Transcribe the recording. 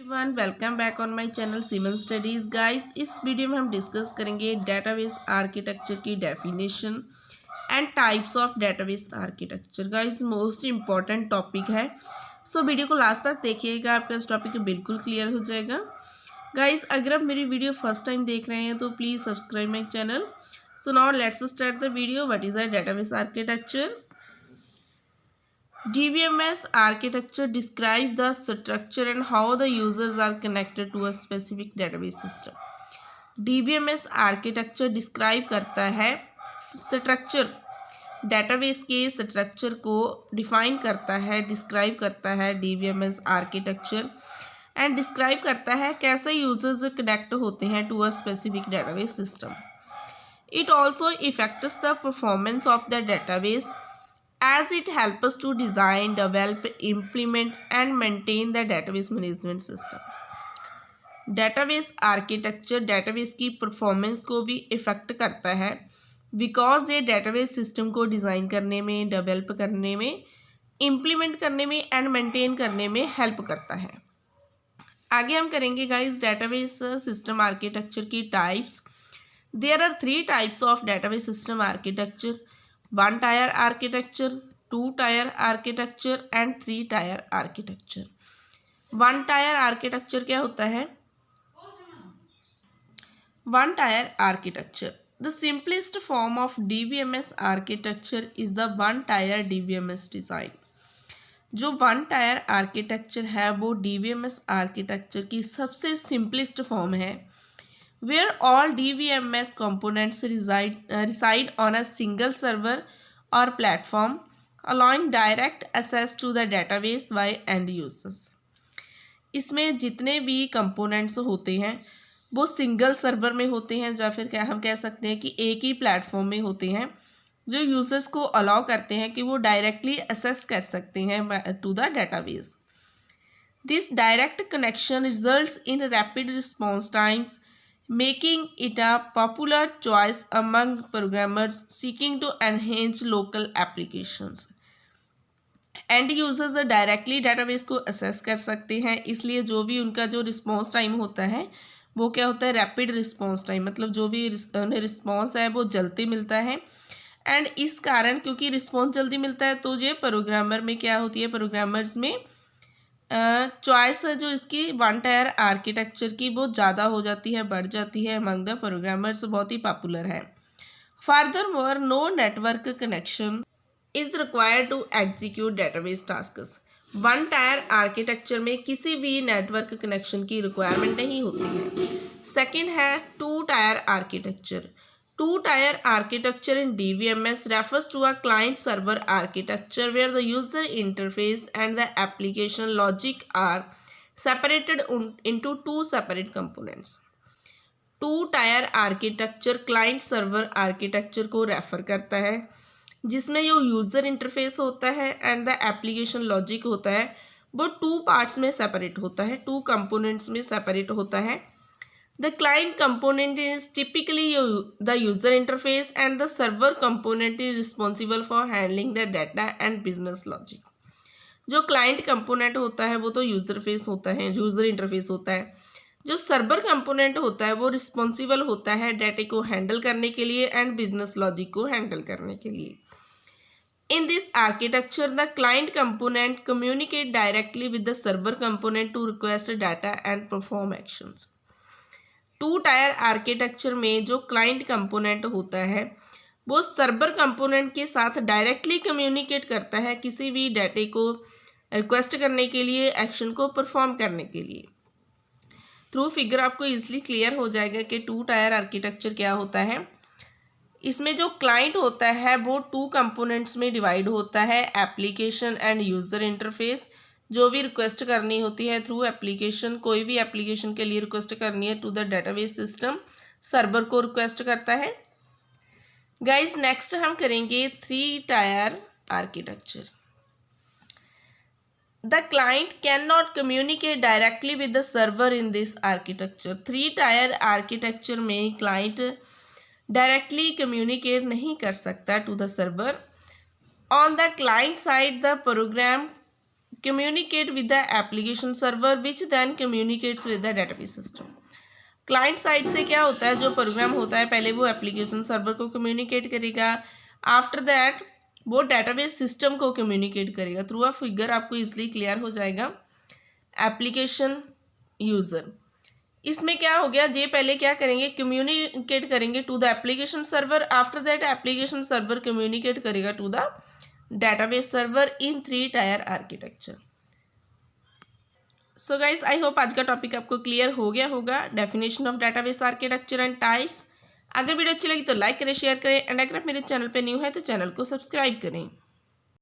Everyone welcome back on my channel सिमन studies guys. इस video में हम डिस्कस करेंगे डेटाबेस आर्किटेक्चर की definition and types of database architecture. Guys most important topic है, so video को लास्ट तक देखिएगा, आपका इस टॉपिक बिल्कुल क्लियर हो जाएगा। गाइस अगर आप मेरी वीडियो फर्स्ट टाइम देख रहे हैं तो please subscribe my channel. So now let's start the video. What is a database architecture? DBMS architecture describe the structure and how the users are connected to a specific database system. DBMS architecture describe करता है structure, database के structure को define करता है, describe करता है DBMS architecture and describe करता है कैसे यूजर्स कनेक्ट होते हैं to a specific database system. It also affects the performance of the database as it helps us to design, develop, implement and maintain the database management system. Database architecture database की performance को भी effect करता है because ये database system को design करने में, develop करने में, इम्प्लीमेंट करने में एंड मेंटेन करने में हेल्प करता है. आगे हम करेंगे गाइस डेटाबेस सिस्टम आर्किटेक्चर की types. There are 3 types of database system architecture: 1 tier architecture, 2 tier architecture and 3 tier architecture. 1 tier architecture क्या होता है? 1 tier architecture, the simplest form of DBMS architecture is the 1 tier DBMS design. जो 1 tier architecture है वो DBMS architecture की सबसे simplest form है, where all DBMS components reside on a single server or platform, allowing direct access to the database by end users. इसमें जितने भी components होते हैं वो सिंगल सर्वर में होते हैं, या फिर क्या हम कह सकते हैं कि एक ही प्लेटफॉर्म में होते हैं, जो यूजर्स को अलाउ करते हैं कि वो डायरेक्टली एक्सेस कर सकते हैं to the database. This direct connection results in rapid response times, making it a popular choice among programmers seeking to enhance local applications. And users directly database को access कर सकते हैं, इसलिए जो भी उनका जो रिस्पॉन्स टाइम होता है वो क्या होता है? Rapid response time. मतलब जो भी उन्हें रिस्पॉन्स है वो जल्दी मिलता है. एंड इस कारण क्योंकि रिस्पॉन्स जल्दी मिलता है तो ये प्रोग्रामर में क्या होती है, प्रोग्रामर्स में चॉइस जो इसकी 1 टायर आर्किटेक्चर की बहुत ज़्यादा हो जाती है, बढ़ जाती है अमंग द प्रोग्रामर्स, बहुत ही पॉपुलर है. Furthermore no network connection is required to execute database tasks. 1 tier architecture में किसी भी नेटवर्क कनेक्शन की रिक्वायरमेंट नहीं होती है. सेकेंड है 2 tier architecture. 2 tyre architecture in DBMS refers to a client-server architecture where the user interface and the application logic are separated into 2 separate components. 2 tier architecture client server architecture को refer करता है, जिसमें जो user interface होता है and the application logic होता है वो 2 पार्ट्स में सेपरेट होता है, 2 कंपोनेंट्स में सेपरेट होता है. The client component is typically the user interface and the server component is responsible for handling the data and business logic. जो client component होता है वो तो यूज़र फेस होता है, यूज़र इंटरफेस होता है. जो सर्वर कंपोनेंट होता है वो रिस्पॉन्सिबल होता है डेटा को हैंडल करने के लिए एंड बिजनेस लॉजिक को हैंडल करने के लिए. In this architecture, the client component communicate directly with the server component to request data and perform actions. 2 tier architecture में जो क्लाइंट कंपोनेंट होता है वो सर्वर कंपोनेंट के साथ डायरेक्टली कम्युनिकेट करता है किसी भी डाटे को रिक्वेस्ट करने के लिए, एक्शन को परफॉर्म करने के लिए. थ्रू फिगर आपको इजीली क्लियर हो जाएगा कि 2 टायर आर्किटेक्चर क्या होता है. इसमें जो क्लाइंट होता है वो 2 कंपोनेंट्स में डिवाइड होता है, एप्लीकेशन एंड यूज़र इंटरफेस. जो भी रिक्वेस्ट करनी होती है थ्रू एप्लीकेशन, कोई भी एप्लीकेशन के लिए रिक्वेस्ट करनी है to the database system, server को रिक्वेस्ट करता है. गाइस नेक्स्ट हम करेंगे 3 tier architecture. The client can not communicate directly with the server in this architecture. 3 tier architecture में क्लाइंट डायरेक्टली कम्युनिकेट नहीं कर सकता to the server. On the client side the program communicate with the application server which then communicates with the database system. Client side से क्या होता है, जो programme होता है पहले वो एप्लीकेशन सर्वर को कम्युनिकेट करेगा, आफ्टर दैट वो डेटाबेस सिस्टम को कम्युनिकेट करेगा थ्रू अ फिगर. आपको इजली क्लियर हो जाएगा. एप्लीकेशन यूज़र, इसमें क्या हो गया, ये पहले क्या करेंगे, कम्युनिकेट करेंगे to the application server, after that application server communicate करेगा to the database server in 3 tier architecture. So guys I hope आज का टॉपिक आपको क्लियर हो गया होगा. Definition of database architecture and types. अगर वीडियो अच्छी लगी तो लाइक करें, शेयर करें, एंड अगर आप मेरे चैनल पे न्यू है तो चैनल को सब्सक्राइब करें.